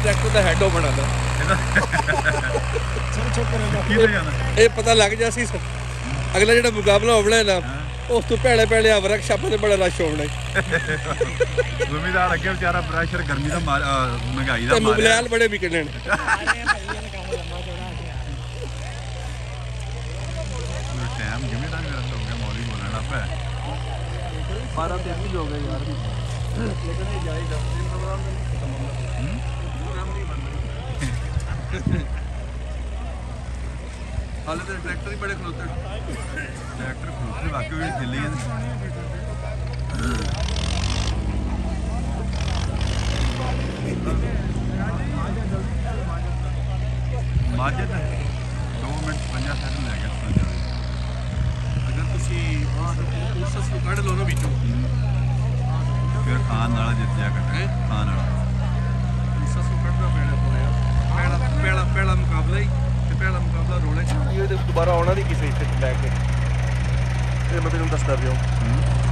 tractor ਦਾ head ਉਹ ਬਣਾਦਾ ਇਹ ਪਤਾ ਲੱਗ ਜਾ ਸੀ ਅਗਲਾ ਜਿਹੜਾ ਮੁਕਾਬਲਾ ਹੋਣਾ ਨਾ ਉਸ ਤੋਂ ਪਹਿਲੇ ਪਹਿਲੇ ਵਰਕਸ਼ਾਪਾਂ ਤੇ ਬੜਾ ਰਸ਼ ਹੋਣਾ ਜ਼ਿਮੀਦਾਰ ਅੱਗੇ ਵਿਚਾਰਾ ਪ੍ਰੈਸ਼ਰ ਗਰਮੀ ਦਾ ਮਹਿੰਗਾਈ ਦਾ ਮੁਗਲਿਆਲ ਬੜੇ ਵਿਕਣੇ ਟਾਈਮ ਜ਼ਿਮੀਦਾਰ ਮੇਰਾ ਹੋ ਗਿਆ ਮੌਲੀ ਬੋਲਣ ਲੱਗ ਪਿਆ 12-13 ਹੋ ਗਏ ਯਾਰ ਲੇਕਿਨ ਇਹ ਜਾਇਜ਼ ਹਾਲੇ ਤੇ ਟਰੈਕਟਰ ਹੀ ਬੜੇ ਖਲੋਤੇ ਟਰੈਕਟਰ ਖਲੋਤੇ ਵਾਕਈ ਵੀ ਥੱਲੇ ਹੀ ਮਾਜਦ 2 ਮਿੰਟ 50 ਸੈਕਿੰਡ ਲੱਗ ਗਿਆ ਅਗਰ ਤੁਸੀਂ ਉਸ ਨੂੰ ਕੱਢ ਲਓ ਨਾ ਵਿੱਚੋਂ ਫਿਰ ਖਾਨ ਵਾਲਾ ਜਿੱਤ ਜਾ ਕੱਟੇ ਖਾਨ ਵਾਲਾ ਉਸ ਨੂੰ ਕੱਢਣਾ ਪੈਣਾ ਪਹਿਲਾ ਮੁਕਾਬਲਾ ਹੀ ਤੇ ਪਹਿਲਾ ਮੁਕਾਬਲਾ ਰੋਲੇ ਚ ਇਹ ਦੁਬਾਰਾ ਆਉਣਾ ਨਹੀਂ ਕਿਸੇ ਇੱਥੇ ਲੈ ਕੇ ਇਹ ਮੈਂ ਤੈਨੂੰ ਦੱਸਦਾ ਪਿਆ